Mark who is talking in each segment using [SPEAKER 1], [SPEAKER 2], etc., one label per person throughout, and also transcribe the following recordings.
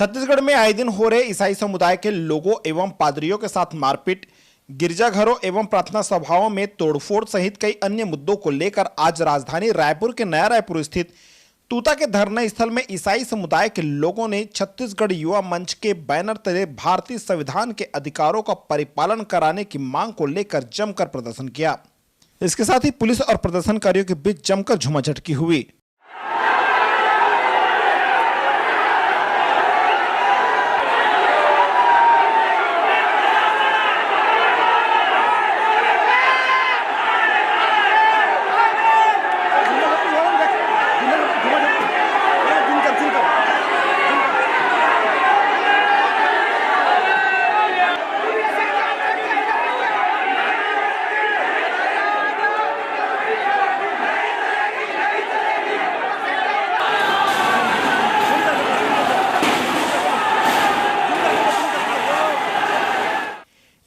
[SPEAKER 1] छत्तीसगढ़ में आए दिन हो रहे ईसाई समुदाय के लोगों एवं पादरियों के साथ मारपीट, गिरजाघरों एवं प्रार्थना सभाओं में तोड़फोड़ सहित कई अन्य मुद्दों को लेकर आज राजधानी रायपुर के नया रायपुर स्थित तूता के धरना स्थल में ईसाई समुदाय के लोगों ने छत्तीसगढ़ युवा मंच के बैनर तले भारतीय संविधान के अधिकारों का परिपालन कराने की मांग को लेकर जमकर प्रदर्शन किया। इसके साथ ही पुलिस और प्रदर्शनकारियों के बीच जमकर झुमाझटकी हुई।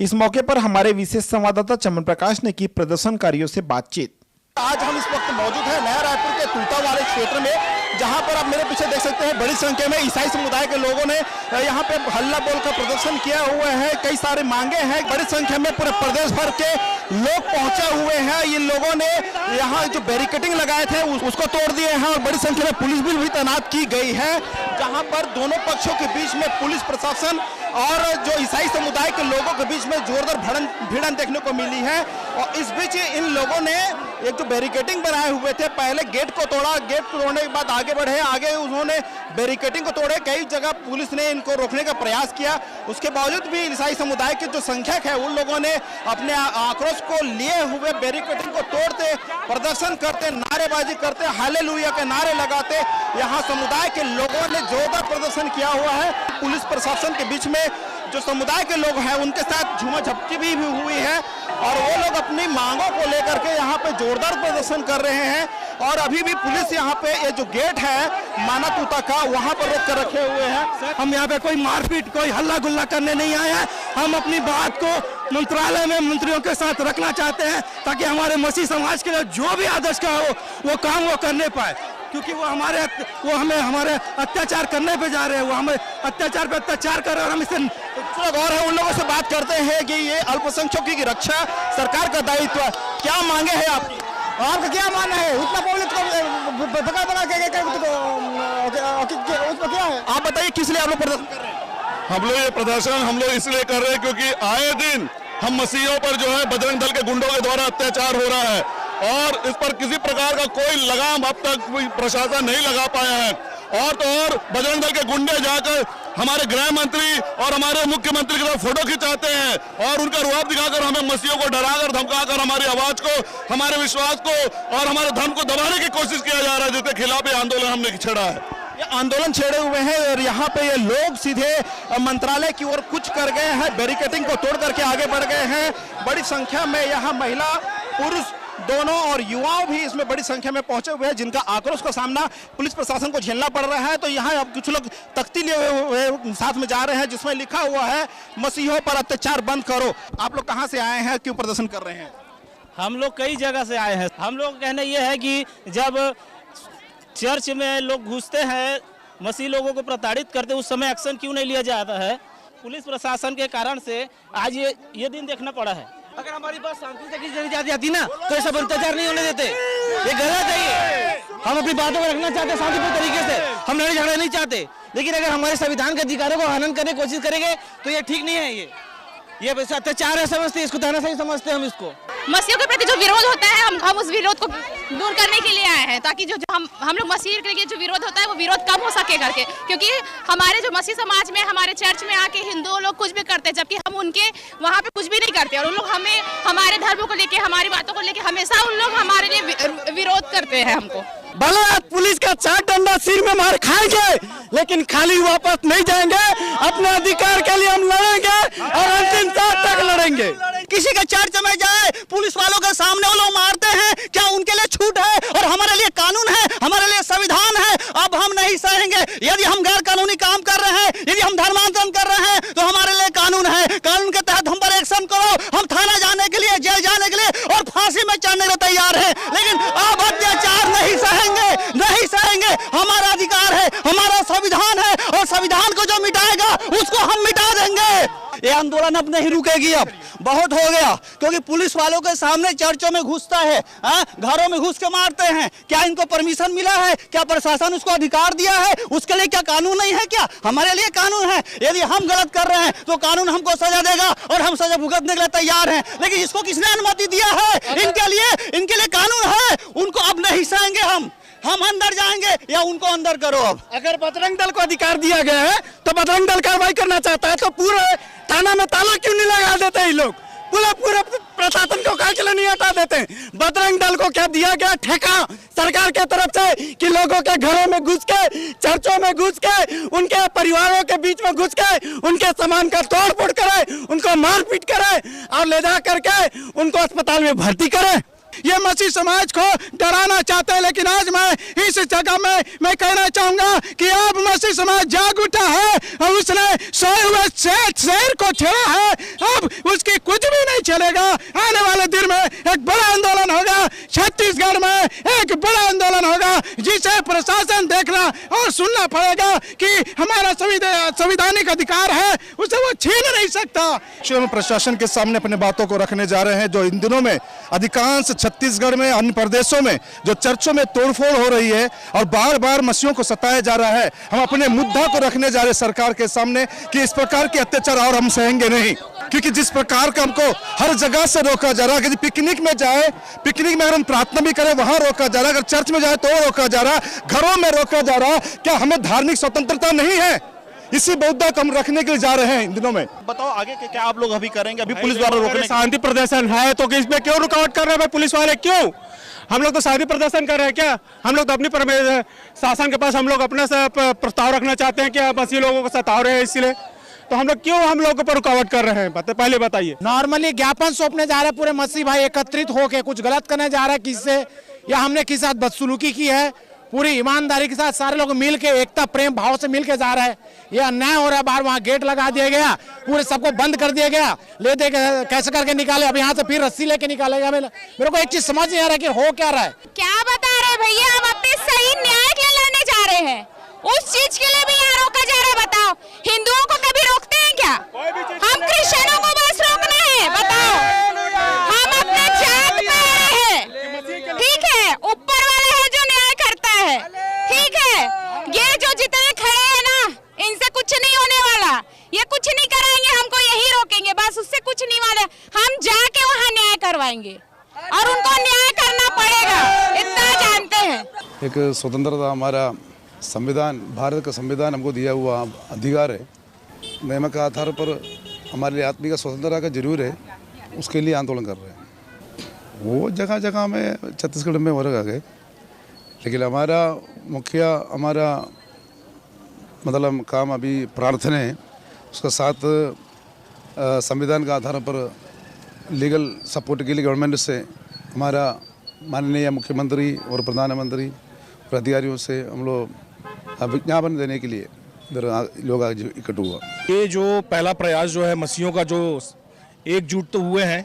[SPEAKER 1] इस मौके पर हमारे विशेष संवाददाता चमन प्रकाश ने की प्रदर्शनकारियों से बातचीत। आज हम इस वक्त मौजूद हैं नया रायपुर के तूता वाले क्षेत्र में, जहां पर आप मेरे पीछे देख सकते हैं बड़ी संख्या में ईसाई समुदाय के लोगों ने यहां पे हल्ला बोलकर प्रदर्शन किया हुआ है। कई सारे मांगे हैं, बड़ी संख्या में पूरे प्रदेश भर के लोग पहुंचे हुए हैं। इन लोगों ने यहाँ जो बैरिकेडिंग लगाए थे उसको तोड़ दिए हैं और बड़ी संख्या में पुलिस भी तैनात की गई है, जहां पर दोनों पक्षों के बीच में पुलिस प्रशासन और जो ईसाई समुदाय के लोगों के बीच में जोरदार भिड़ंत देखने को मिली है। और इस बीच इन लोगों ने एक जो बैरिकेडिंग बनाए हुए थे, पहले गेट को तोड़ा, गेट को तोड़ने के बाद आगे बढ़े, आगे उन्होंने बैरिकेडिंग को तोड़े। कई जगह पुलिस ने इनको रोकने का प्रयास किया, उसके बावजूद भी ईसाई समुदाय के जो संख्यक है उन लोगों ने अपने आक्रोश को लिए हुए बैरिकेडिंग को तोड़ते, प्रदर्शन करते, नारेबाजी करते, हालेलुया के नारे लगाते यहाँ समुदाय के लोगों ने जोरदार प्रदर्शन किया हुआ है। पुलिस प्रशासन के बीच में जो समुदाय के लोग हैं उनके साथ झूमाझटकी भी हुई है और वो लोग अपनी मांगों को लेकर के यहाँ पे जोरदार प्रदर्शन कर रहे हैं। और अभी भी पुलिस यहाँ पे ये जो गेट है माना तूता का, वहाँ पर रोक कर रखे हुए हैं।
[SPEAKER 2] हम यहाँ पे कोई मारपीट, कोई हल्ला गुल्ला करने नहीं आए हैं। हम अपनी बात को मंत्रालय में मंत्रियों के साथ रखना चाहते हैं ताकि हमारे मसीह समाज के लिए जो भी आदर्श का हो वो काम वो करने पाए, क्योंकि वो हमें हमारे अत्याचार करने पे जा रहे हैं। वो हमें अत्याचार पे अत्याचार कर रहे हैं और हम इससे
[SPEAKER 1] गौर है। उन लोगों से बात करते हैं कि ये अल्पसंख्यकों की रक्षा सरकार का दायित्व है, क्या मांगे हैं आपकी?
[SPEAKER 3] आपका क्या मानना है? उतना पब्लिक को भगा के उसमें क्या है?
[SPEAKER 1] आप बताइए किस लिए आप लोग प्रदर्शन कर रहे हैं?
[SPEAKER 4] हम लोग ये प्रदर्शन इसलिए कर रहे हैं क्योंकि आए दिन हम मसीहों पर जो है बजरंग दल के गुंडों के द्वारा अत्याचार हो रहा है और इस पर किसी प्रकार का कोई लगाम अब तक प्रशासन नहीं लगा पाया है। और तो और बजरंग दल के गुंडे जाकर हमारे गृह मंत्री और हमारे मुख्यमंत्री के साथ फोटो खिंचाते हैं और उनका रुआब दिखाकर हमें मसीहों को डराकर धमकाकर हमारी आवाज को, हमारे विश्वास को और हमारे धर्म को दबाने की कोशिश किया जा रहा है, जिसके खिलाफ ये आंदोलन हमने छेड़ा है।
[SPEAKER 1] ये आंदोलन छेड़े हुए हैं और यहाँ पे ये लोग सीधे मंत्रालय की ओर कुछ कर गए हैं, बैरिकेडिंग को तोड़ करके आगे बढ़ गए हैं। बड़ी संख्या में यहाँ महिला पुरुष दोनों और युवाओं भी इसमें बड़ी संख्या में पहुंचे हुए हैं, जिनका आक्रोश का सामना पुलिस प्रशासन को झेलना पड़ रहा है। तो यहाँ अब कुछ लोग तख्ती लिए हुए साथ में जा रहे हैं जिसमें लिखा हुआ है मसीहों पर अत्याचार बंद करो। आप लोग कहाँ से आए हैं, क्यों प्रदर्शन कर रहे हैं?
[SPEAKER 5] हम लोग कई जगह से आए हैं। हम लोग कहना ये है कि जब चर्च में लोग घुसते हैं, मसीह लोगों को प्रताड़ित करते, उस समय एक्शन क्यों नहीं लिया जाता है? पुलिस प्रशासन के कारण से आज ये दिन देखना पड़ा है।
[SPEAKER 2] अगर हमारी बात शांति से की जाती ना तो ऐसा अत्याचार नहीं होने देते। ये गलत है। ये हम अपनी बातों को रखना चाहते हैं शांतिपूर्ण तरीके से, हम लड़ाई झगड़ा नहीं चाहते। लेकिन अगर हमारे संविधान के अधिकारों को हनन करने की कोशिश करेंगे तो ये ठीक नहीं है। ये अत्याचार है, समझते हैं इसको, तानाशाही समझते हैं हम इसको।
[SPEAKER 6] मसीहों के प्रति जो विरोध होता है हम उस विरोध को दूर करने के लिए आए हैं, ताकि जो हम लोग मसीह के लिए जो विरोध होता है वो विरोध कम हो सके करके। क्योंकि हमारे जो मसीह समाज में, हमारे चर्च में आके हिंदू लोग कुछ भी करते हैं, जबकि हम उनके वहाँ पे कुछ भी नहीं करते और उन लोग हमें हमारे धर्म को लेके, हमारी बातों को लेके हमेशा उन लोग हमारे लिए विरोध करते हैं। हमको
[SPEAKER 2] भले पुलिस का 4 डंडा सिर में मार खाएंगे लेकिन खाली वापस नहीं जाएंगे। अपने अधिकार के लिए हम लड़ेंगे और अंतिम तक लड़ेंगे।
[SPEAKER 3] किसी के चर्च में जाए, पुलिस वालों के सामने वो लोग मारते हैं, क्या उनके लिए छूट है? और हमारे लिए कानून है, हमारे लिए संविधान है। अब हम नहीं सहेंगे। यदि हम गैर कानूनी काम कर रहे हैं, यदि हम धर्मांतरण कर रहे हैं तो हमारे लिए कानून है। कानून के तहत हम पर एक्शन करो। हम थाना जाने के लिए, जेल जाने के लिए और फांसी में चढ़ने को तैयार है, लेकिन अब अत्याचार नहीं सहेंगे, नहीं सहेंगे। हमारा अधिकार है, हमारा संविधान है और संविधान को जो मिटाएगा उसको हम मिटा देंगे। ये आंदोलन अब नहीं रुकेगी, अब बहुत हो गया, क्योंकि पुलिस वालों के सामने चर्चों में घुसता है, घरों में घुस के मारते हैं। क्या इनको परमिशन मिला है? क्या प्रशासन उसको अधिकार दिया है? उसके लिए क्या कानून नहीं है? क्या हमारे लिए कानून है? यदि हम गलत कर रहे हैं तो कानून हमको सजा देगा और हम सजा भुगतने के लिए तैयार हैं। लेकिन इसको किसने अनुमति दिया है? इनके लिए कानून है, उनको अब नहीं सहेंगे हम अंदर जाएंगे या उनको अंदर करो। अब
[SPEAKER 2] अगर बजरंग दल को अधिकार दिया गया है तो बजरंग दल कार्रवाई करना चाहता है, तो पूरे थाना में ताला क्यों नहीं लगा देते ये लोग? पूरे प्रशासन को काहे के लिए नहीं हटा देते? बजरंग दल को क्या दिया गया ठेका सरकार के तरफ से कि लोगों के घरों में घुस के, चर्चों में घुस के, उनके परिवारों के बीच में घुस के उनके सामान का तोड़ फोड़ करे, उनको मारपीट करे और ले जा करके उनको अस्पताल में भर्ती करे। ये मसीह समाज को डराना चाहते हैं, लेकिन आज मैं इस जगह में मैं कहना चाहूंगा कि अब मसीह समाज जाग उठा है और उसने सोए हुए शेर को छेड़ा है। अब उसकी कुछ भी नहीं चलेगा। आने वाले दिन में एक बड़ा आंदोलन होगा, छत्तीसगढ़ में एक बड़ा आंदोलन होगा, जिसे प्रशासन देखना और सुनना पड़ेगा कि हमारा संवैधानिक अधिकार है, उसे वो छीन नहीं सकता।
[SPEAKER 1] प्रशासन के सामने अपने बातों को रखने जा रहे हैं, जो इन दिनों में अधिकांश छत्तीसगढ़ में, अन्य प्रदेशों में जो चर्चों में तोड़फोड़ हो रही है और बार बार मसीहों को सताया जा रहा है। हम अपने मुद्दा को रखने जा रहे हैं सरकार के सामने कि इस प्रकार के अत्याचार और हम सहेंगे नहीं, क्योंकि जिस प्रकार का हमको हर जगह से रोका जा रहा है कि पिकनिक में जाए, पिकनिक में अगर हम प्रार्थना भी करें वहां रोका जा रहा है, अगर चर्च में जाए तो रोका जा रहा, घरों में रोका जा रहा। क्या हमें धार्मिक स्वतंत्रता नहीं है? इसी मुद्दा को हम रखने के लिए जा रहे हैं इन दिनों में। बताओ आगे क्या आप लोग अभी करेंगे? अभी पुलिस द्वारा रोकने,
[SPEAKER 2] शांति प्रदर्शन है तो इसमें क्यों रुकावट कर रहे हैं भाई पुलिस वाले? क्यों? हम लोग तो शांति प्रदर्शन कर रहे हैं। क्या हम लोग तो अपनी शासन के पास हम लोग अपना प्रस्ताव रखना चाहते हैं कि मसीह लोगों को सता रहे हैं, इसलिए तो हम लोग क्यों हम लोग पर रुकावट कर रहे हैं? पहले बताइए।
[SPEAKER 7] नॉर्मली ज्ञापन सौंपने जा रहे हैं पूरे मसीह भाई एकत्रित होके, कुछ गलत करने जा रहा है किससे, या हमने किस साथ बदसलूकी की है, पूरी ईमानदारी के साथ सारे लोग मिल के एकता प्रेम भाव से मिल के जा रहे हैं। ये अन्याय हो रहा है, बाहर वहाँ गेट लगा दिया गया, पूरे सबको बंद कर दिया गया, ले दे कैसे करके निकाले, अब यहाँ से फिर रस्सी लेके निकालेगा। मेरे को एक चीज समझ नहीं आ रहा है कि हो क्या रहा है।
[SPEAKER 6] क्या बता रहे भैया? हम अपने सही न्याय के लिए लड़ने जा रहे हैं, उस चीज के लिए भी यहाँ रोका जा रहा है। बताओ, हिंदुओं को कभी रोकते हैं क्या? हम क्रिश्चियनों को बस रोकना है। बताओ, हम अपने जात पे आ रहे हैं, ठीक है? ऊपर वाला है जो न्याय करता है, ठीक है? ये जो जितने खड़े हैं ना, इनसे कुछ नहीं होने वाला, ये कुछ नहीं कराएंगे, हमको यही रोकेंगे बस, उससे कुछ नहीं वाला। हम जाके वहाँ न्याय करवाएंगे और उनको न्याय करना पड़ेगा, इतना जानते हैं।
[SPEAKER 8] एक स्वतंत्रता हमारा संविधान, भारत का संविधान हमको दिया हुआ अधिकार है, नियम के आधार पर हमारे लिए आत्मिक स्वतंत्रता का जरूर है, उसके लिए आंदोलन कर रहे हैं। वो जगह जगह में छत्तीसगढ़ में वर्ग आ गए, लेकिन हमारा मुखिया हमारा मतलब काम अभी प्रार्थना है, उसके साथ संविधान के आधार पर लीगल सपोर्ट के लिए गवर्नमेंट से हमारा माननीय मुख्यमंत्री और प्रधानमंत्री और अधिकारियों से हम लोग विज्ञापन देने के लिए इधर लोग आज इकट्ठा हुआ।
[SPEAKER 2] ये जो पहला प्रयास जो है मसीहों का, जो एकजुट तो हुए हैं,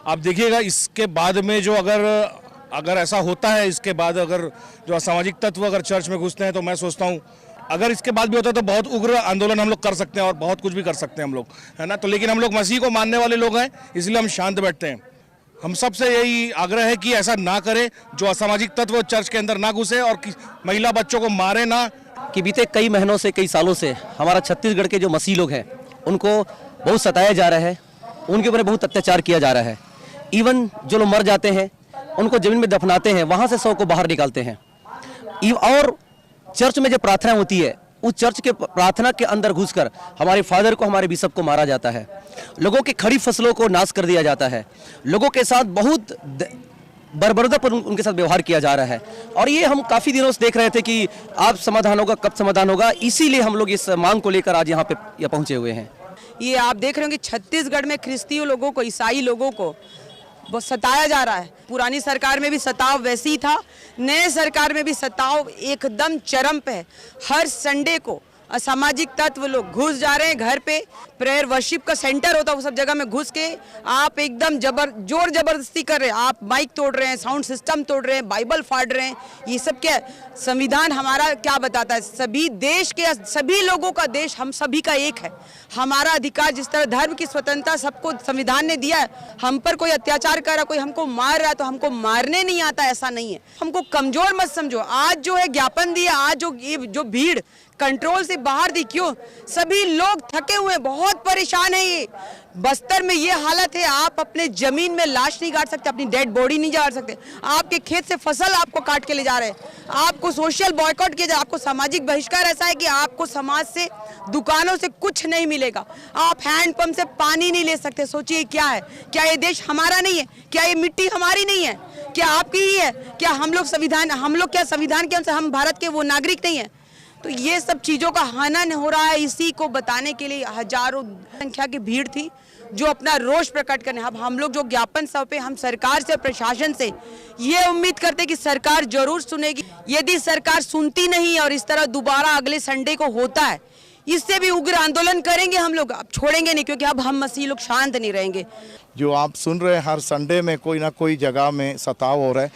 [SPEAKER 2] आप देखिएगा इसके बाद में जो अगर ऐसा होता है, इसके बाद अगर जो असामाजिक तत्व अगर चर्च में घुसते हैं, तो मैं सोचता हूँ अगर इसके बाद भी होता है तो बहुत उग्र आंदोलन हम लोग कर सकते हैं और बहुत कुछ भी कर सकते हैं हम लोग, है ना? तो लेकिन हम लोग मसीह को मानने वाले लोग हैं, इसलिए हम शांत बैठते हैं। हम सबसे यही आग्रह है कि ऐसा ना करें, जो असामाजिक तत्व चर्च के अंदर ना घुसे और महिला बच्चों को मारे ना।
[SPEAKER 9] कि बीते कई महीनों से, कई सालों से हमारा छत्तीसगढ़ के जो मसीह लोग हैं उनको बहुत सताया जा रहा है, उनके ऊपर बहुत अत्याचार किया जा रहा है। इवन जो लोग मर जाते हैं उनको जमीन में दफनाते हैं, वहाँ से शव को बाहर निकालते हैं। और चर्च में जो प्रार्थना होती है, उस चर्च के प्रार्थना के अंदर घुसकर हमारे फादर को, हमारे बिशप को मारा जाता है, लोगों की खड़ी फसलों को नाश कर दिया जाता है, लोगों के साथ बहुत बर्बरता पर उनके साथ व्यवहार किया जा रहा है। और ये हम काफ़ी दिनों से देख रहे थे कि आप समाधान होगा, कब समाधान होगा, इसीलिए हम लोग इस मांग को लेकर आज यहाँ पे पहुँचे हुए हैं।
[SPEAKER 10] ये आप देख रहे हो कि छत्तीसगढ़ में ख्रिस्ती लोगों को, ईसाई लोगों को बहुत सताया जा रहा है। पुरानी सरकार में भी सताव वैसे ही था, नए सरकार में भी सताव एकदम चरम पे है। हर संडे को असामाजिक तत्व लोग घुस जा रहे हैं घर पे। प्रेयर वर्शिप का सेंटर होता है वो सब जगह में घुस के आप एकदम जोर जबरदस्ती कर रहे हैं। आप माइक तोड़ रहे हैं, साउंड सिस्टम तोड़ रहे हैं, बाइबल फाड़ रहे हैं। ये सब क्या संविधान हमारा क्या बताता है? सभी देश के सभी लोगों का देश हम सभी का एक है। हमारा अधिकार जिस तरह धर्म की स्वतंत्रता सबको संविधान ने दिया है। हम पर कोई अत्याचार कर रहा, कोई हमको मार रहा है तो हमको मारने नहीं आता, ऐसा नहीं है। हमको कमजोर मत समझो। आज जो है ज्ञापन दिया, आज जो भीड़ कंट्रोल से बाहर थी, क्यों? सभी लोग थके हुए, बहुत परेशान है। ये बस्तर में ये हालत है, आप अपने जमीन में लाश नहीं गाड़ सकते, अपनी डेड बॉडी नहीं गाड़ सकते। आपके खेत से फसल आपको काट के ले जा रहे हैं, आपको सोशल बॉयकॉट किया जाए, आपको सामाजिक बहिष्कार ऐसा है कि आपको समाज से, दुकानों से कुछ नहीं मिलेगा। आप हैंडपंप से पानी नहीं ले सकते। सोचिए क्या है? क्या ये देश हमारा नहीं है? क्या ये मिट्टी हमारी नहीं है? क्या आपकी ही है? क्या हम लोग क्या संविधान के अनुसार हम भारत के वो नागरिक नहीं है? तो ये सब चीज़ों का हनन हो रहा है। इसी को बताने के लिए हजारों संख्या की भीड़ थी जो अपना रोष प्रकट करने। अब हम लोग जो ज्ञापन सौंपे, हम सरकार से, प्रशासन से ये उम्मीद करते कि सरकार जरूर सुनेगी। यदि सरकार सुनती नहीं और इस तरह दोबारा अगले संडे को होता है, इससे भी उग्र आंदोलन करेंगे हम लोग। अब छोड़ेंगे नहीं, क्योंकि अब हम मसीह लोग शांत नहीं रहेंगे।
[SPEAKER 1] जो आप सुन रहे हैं, हर संडे में कोई ना कोई जगह में सताव हो रहा है।